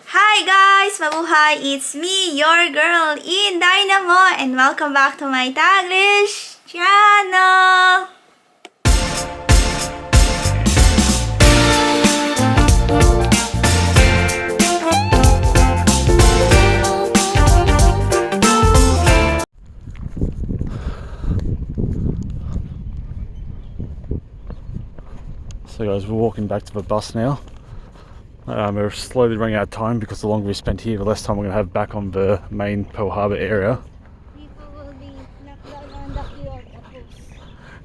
Hi guys! Mabuhay! It's me, your girl, InDaynaMo, and welcome back to my Taglish channel! So guys, we're walking back to the bus now. We're slowly running out of time because the longer we spend here, the less time we're going to have back on the main Pearl Harbor area. People will be knocked down on the queue.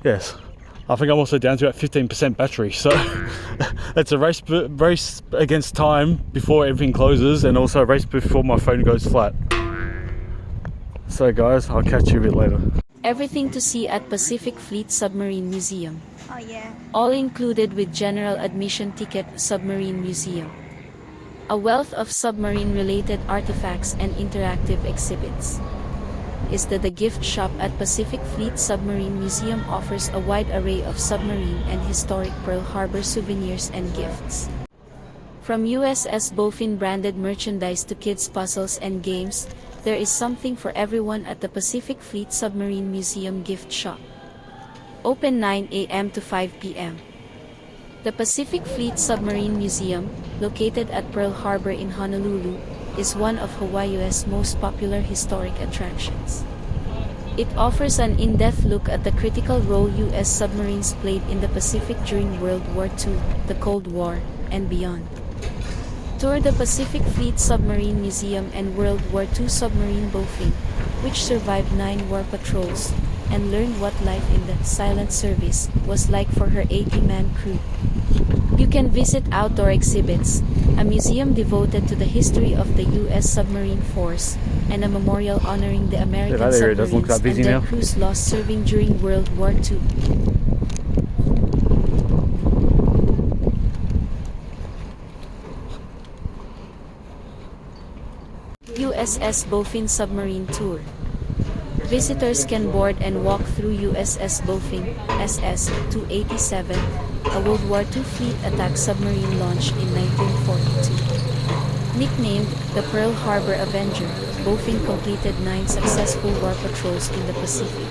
Yes, I think I'm also down to about 15% battery, so it's a race against time before everything closes, and also a race before my phone goes flat. So guys, I'll catch you a bit later. Everything to see at Pacific Fleet Submarine Museum. Oh yeah. All included with general admission ticket. Submarine Museum. A wealth of submarine-related artifacts and interactive exhibits. Is the gift shop at Pacific Fleet Submarine Museum offers a wide array of submarine and historic Pearl Harbor souvenirs and gifts. From USS Bowfin branded merchandise to kids' puzzles and games, there is something for everyone at the Pacific Fleet Submarine Museum gift shop. Open 9 a.m. to 5 p.m. The Pacific Fleet Submarine Museum, located at Pearl Harbor in Honolulu, is one of Hawaii's most popular historic attractions. It offers an in-depth look at the critical role U.S. submarines played in the Pacific during World War II, the Cold War, and beyond. Tour the Pacific Fleet Submarine Museum and World War II submarine Bowfin, which survived 9 war patrols, and learn what life in the silent service was like for her 80-man crew. You can visit outdoor exhibits, a museum devoted to the history of the U.S. submarine force, and a memorial honoring the American submarines and their crews lost serving during World War II. USS Bowfin Submarine Tour. Visitors can board and walk through USS Bowfin, SS-287, a World War II fleet attack submarine launched in 1942. Nicknamed the Pearl Harbor Avenger, Bowfin completed 9 successful war patrols in the Pacific.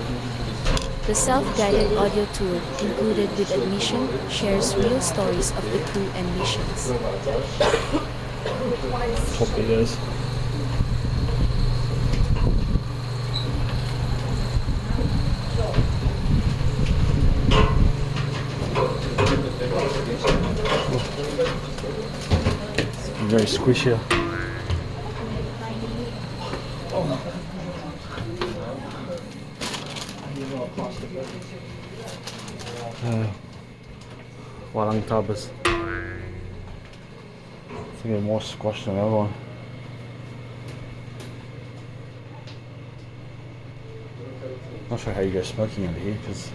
The self-guided audio tour, included with admission, shares real stories of the crew and missions. Torpedoes. Very squishy. Walang tabas. I think they're more squashed than the other one. Not sure how you go smoking over here, because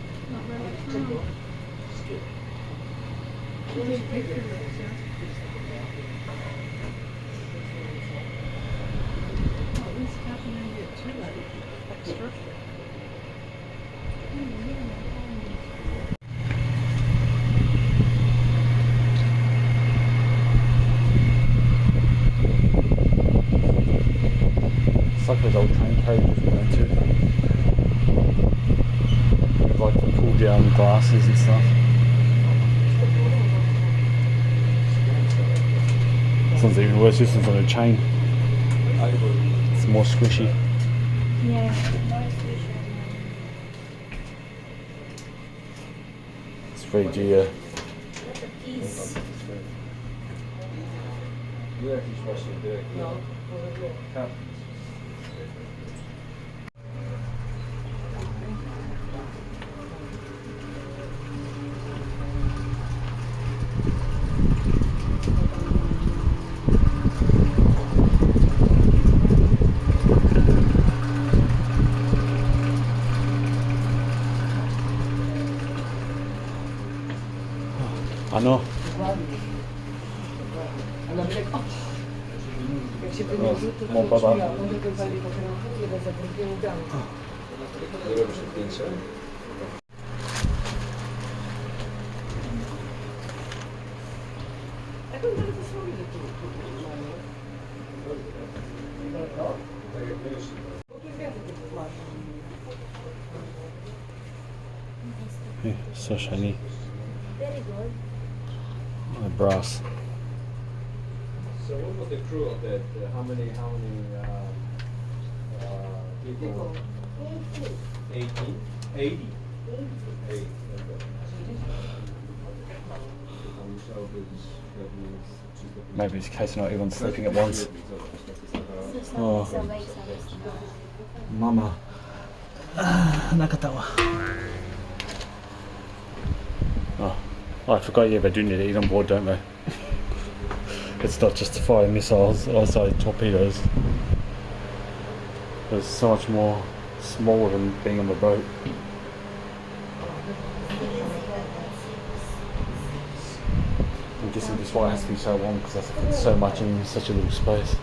it's like those old train carriages we went to. With like the pull down glasses and stuff. This one's even worse, this one's on a chain. It's more squishy. Yeah. It's very geo. Ano? Mo pa ba? Yeah, so shiny. Very good. Oh, brass. So what was the crew of that? How many people? 80. 80? 80. Maybe it's a case of not everyone sleeping at once. Oh, mama. Nakatawa. Oh, I forgot, yeah, they do need to eat on board, don't they? It's not just fire missiles, also torpedoes. There's so much more smaller than being on the boat. I'm guessing that's why it has to be so long, because that's fits so much in such a little space.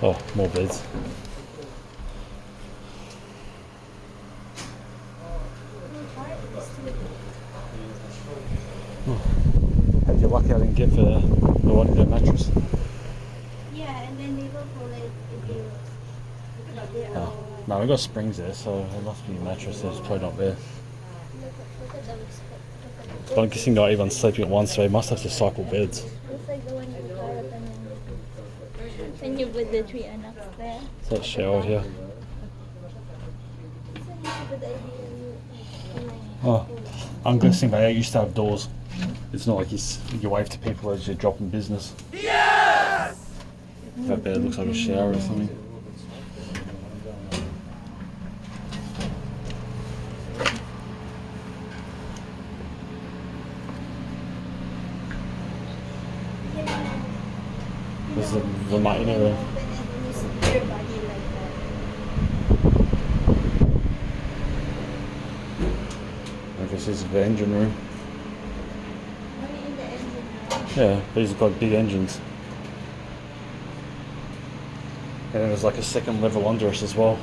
Oh, more beds. Had you lucky I didn't get the one the mattress. Yeah, and then they will pull it if you. Oh. No, we've got springs there, so it must be a mattress. It's probably not there. Look at those. But I'm guessing not everyone's sleeping at once, so they must have to cycle beds. Looks like the one you got at the and you put the three anaks there. So let's shower here. It's a good idea. Oh, I'm guessing they used to have doors. It's not like you wave to people as you're dropping business. Yes! That bed looks like a shower or something. There's the mat in there. Your body like that. I guess this is the engine room. Only in the engine room. Yeah, these have got big engines. And then there's like a second level under us as well.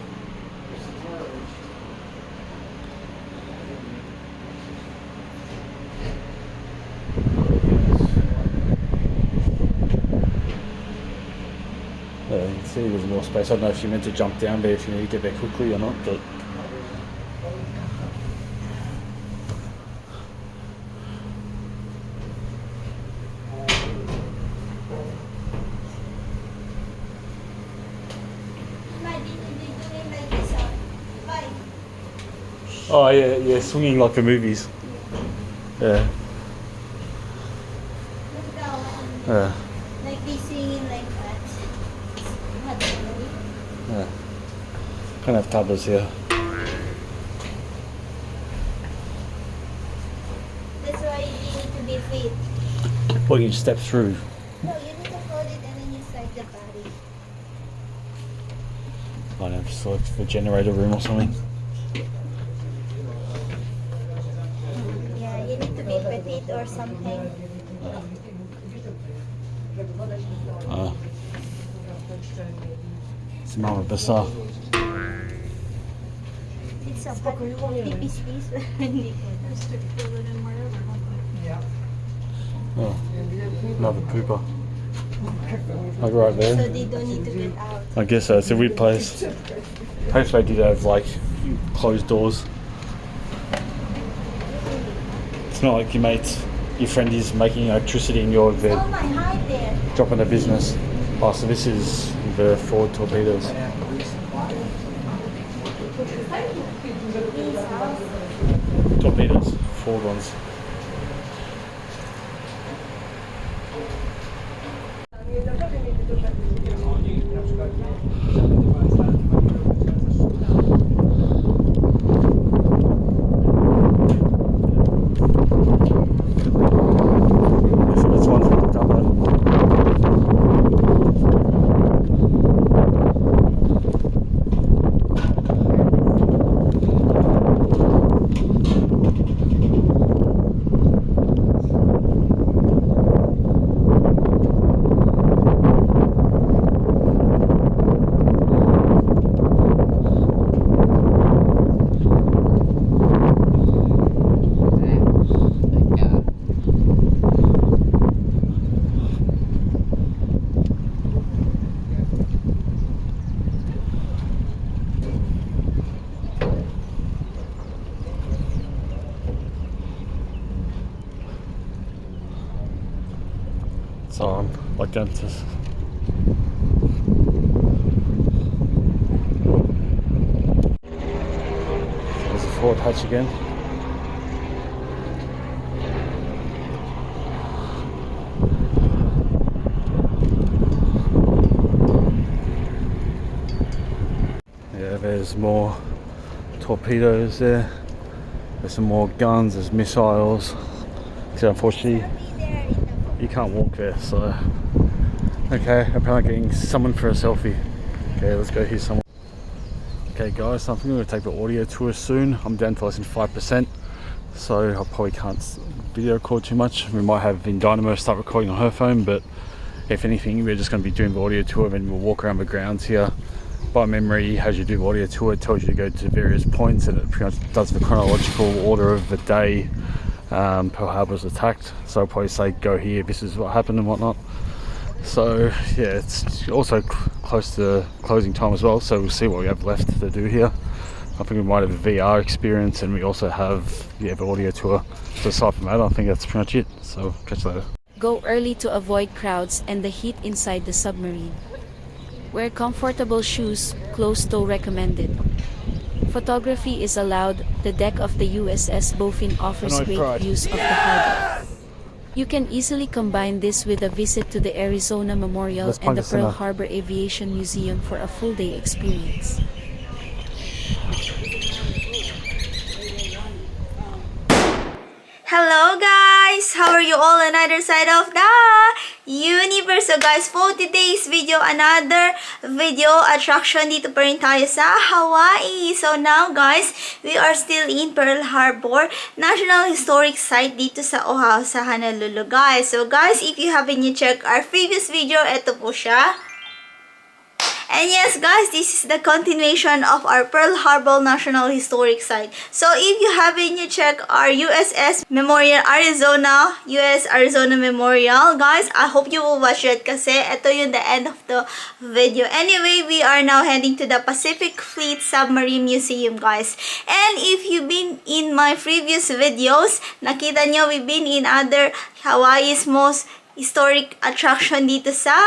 Yeah, you can see there's more space. I don't know if you're meant to jump down there if you need to get there quickly or not, but oh yeah, yeah, swinging like the movies. Yeah. Look down. Yeah. Like they singing like that. Yeah. Kind of tablets here. That's why you need to be fit. Well, you step through. No, you need to hold it and then you side the body. I don't know, just like the generator room or something. Yeah, you need to be petite or something. Si mama besar. It's a hot pipis please. Hindi ko na. Oh, another pooper. Like right So there. they don't need to get out. I guess so. It's a weird place. Hopefully they did have like closed doors. It's not like your friend is making electricity in your bed, Oh my height there. dropping a business. Oh, so this is the Ford torpedoes. Torpedoes, Ford ones. So this one's for the double. down to... There's the forward hatch again. Yeah, there's more torpedoes there. There's some more guns, there's missiles. So unfortunately, you can't walk there, so... Okay, apparently getting someone for a selfie. Okay, let's go hear someone. Okay guys, so I think I'm going to take the audio tour soon. I'm down to less than 5%, so I probably can't video record too much. We might have InDaynaMo start recording on her phone, but if anything, we're just going to be doing the audio tour, and then we'll walk around the grounds here. By memory, as you do the audio tour, it tells you to go to various points, and it pretty much does the chronological order of the day Pearl Harbor was attacked. So I'll probably say go here, this is what happened and whatnot. So yeah, it's also close to closing time as well, so we'll see what we have left to do here. I think we might have a VR experience, and we also have the audio tour. So aside from that, I think that's pretty much it, so catch you later. Go early to avoid crowds and the heat inside the submarine. Wear comfortable shoes, closed-toe recommended. Photography is allowed. The deck of the USS Bowfin offers great views of the harbor. You can easily combine this with a visit to the Arizona Memorial and the Pearl Harbor Aviation Museum for a full-day experience. Hello guys! How are you all on either side of the universe? So guys, for today's video, another video attraction dito pa rin tayo sa Hawaii. So now guys, we are still in Pearl Harbor National Historic Site dito sa Oahu, sa Honolulu guys. So guys, if you haven't checked our previous video, ito po siya. And yes guys, this is the continuation of our Pearl Harbor National Historic Site. So if you haven't checked our USS Memorial Arizona, US Arizona Memorial, guys, I hope you will watch it kasi ito yung the end of the video. Anyway, we are now heading to the Pacific Fleet Submarine Museum guys. And if you've been in my previous videos, nakita nyo we've been in other Hawaii's most historic attraction dito sa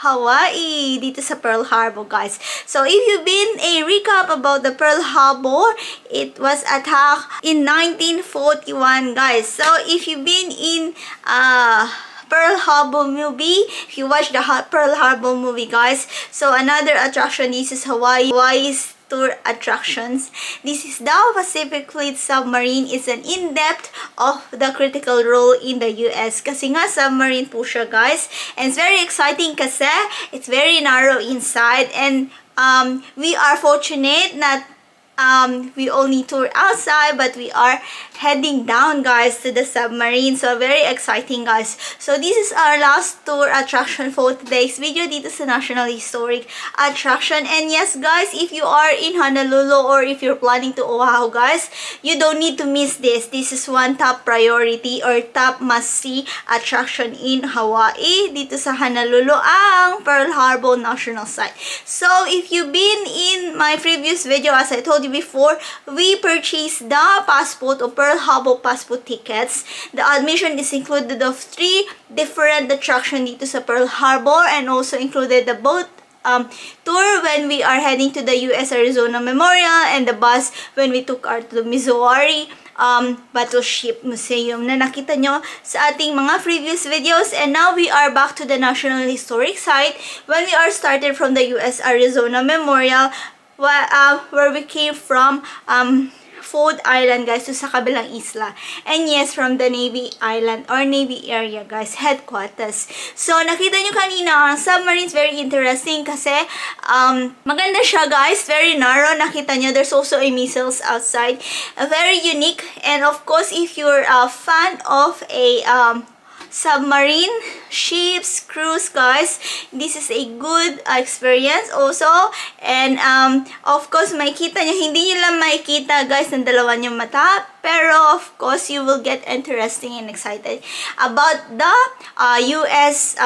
Hawaii, dito sa Pearl Harbor guys. So if you've been a recap about the Pearl Harbor, it was attacked in 1941 guys. So if you've been in Pearl Harbor movie, if you watch the Pearl Harbor movie guys, so another attraction, this is Hawaii's tour attractions. This is the Pacific Fleet Submarine. It's an in-depth of the critical role in the US. Kasi nga submarine po siya guys. And it's very exciting kasi it's very narrow inside. And we are fortunate that we only tour outside, but we are heading down guys to the submarine. So very exciting guys. So this is our last tour attraction for today's video dito sa National Historic Attraction. And yes guys, if you are in Honolulu or if you're planning to Oahu guys, you don't need to miss this. This is one top priority or top must-see attraction in Hawaii. Dito sa Honolulu ang Pearl Harbor National Site. So if you've been in my previous video, as I told you before, we purchased the passport or Pearl Harbor passport tickets. The admission is included of 3 different attractions dito sa Pearl Harbor, and also included the boat tour when we are heading to the US Arizona Memorial, and the bus when we took our to the Missouri Battleship Museum na nakita nyo sa ating mga previous videos. And now we are back to the National Historic Site when we are started from the US Arizona Memorial, where we came from Ford Island guys, to sa kabilang isla. And yes, from the Navy Island or Navy area guys, headquarters. So nakita nyo kanina, ang submarines very interesting kasi maganda siya guys, very narrow. Nakita nyo, there's also a missiles outside, very unique. And of course, if you're a fan of a submarine, ships, cruise guys, this is a good experience also. And of course, makita nyo, hindi nyo lang makikita guys ng dalawa nyong mata, pero of course you will get interesting and excited about the US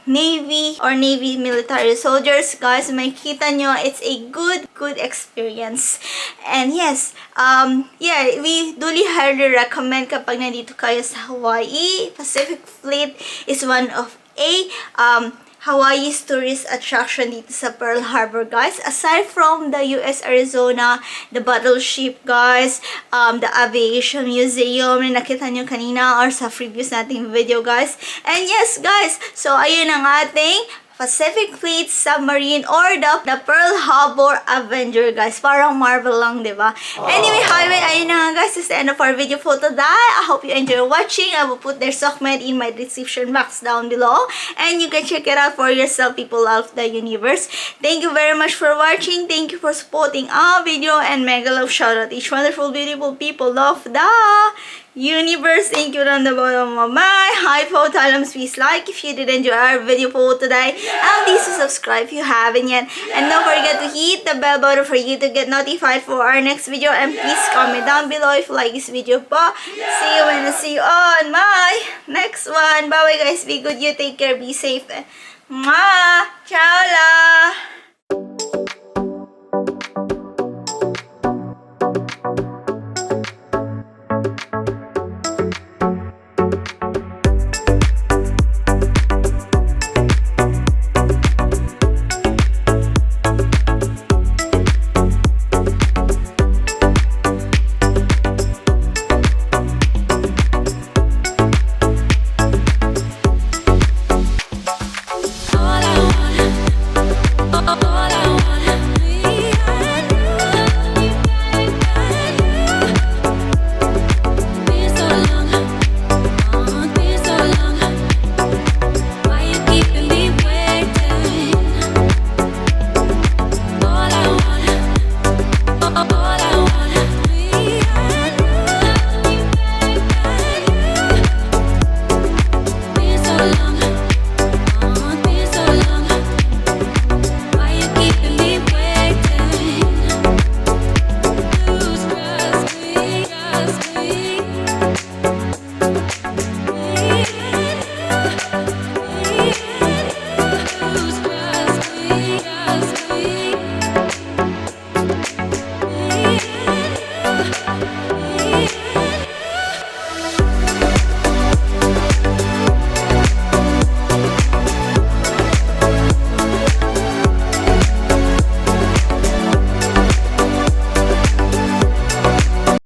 Navy or Navy military soldiers guys. Makita nyo, it's a good experience. And yes, yeah, we duly highly recommend kapag nandito kayo sa Hawaii. Pacific Fleet is one of a Hawaii's tourist attraction dito sa Pearl Harbor, guys. Aside from the US Arizona, the battleship, guys, the aviation museum na nakita nyo kanina or sa previous nating video, guys. And yes, guys, so ayun ang ating Pacific Fleet Submarine or the Pearl Harbor Avenger, guys. Parang Marvel lang, diba? Anyway, highway, ayun na nga, guys. This is the end of our video for today. I hope you enjoy watching. I will put their document in my description box down below. And you can check it out for yourself, people of the universe. Thank you very much for watching. Thank you for supporting our video. And mega love shout out each wonderful, beautiful people of the universe. Thank you from the bottom of my heart. Please like if you did enjoy our video for today, and please subscribe if you haven't yet, and don't forget to hit the bell button for you to get notified for our next video, and please comment down below if you like this video po. See you when I see you on my next one. Bye bye, guys. Be good, you take care, be safe. Mwah!